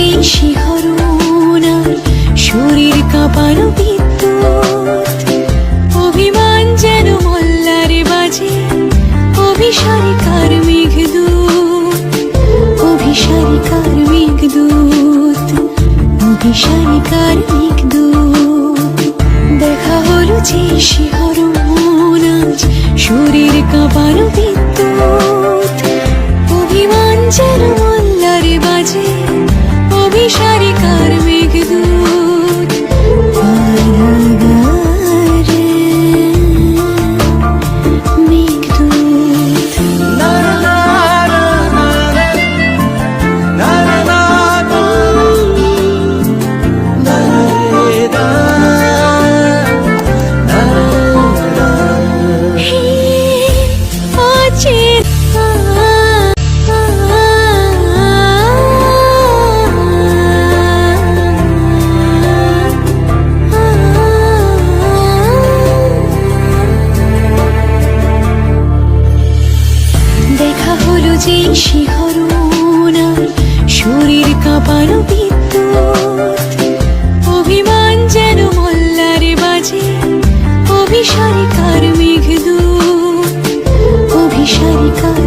যে শিহরণ আর শরীর কাঁপানো বিদ্যুৎ, অভিমান যেন মল্লারে বাজে অভিসারিকার মেঘদূত, অভিসারিকার মেঘদূত, অভিসারিকার মেঘদূত। দেখা হলো যে শিহরণ আজ শরীর কাঁপানো বিদ্যুৎ, অভিমান যেন মল্লারে বাজে অভিসারিকার মেঘদূত। কারাগারে মেঘদূত। দেখা হলো যে শিহরণ আর শরীর কাঁপানো বিদ্যুৎ, অভিমান যেন মল্লারে বাজে অভিসারিকার মেঘদূত, অভিসারিকার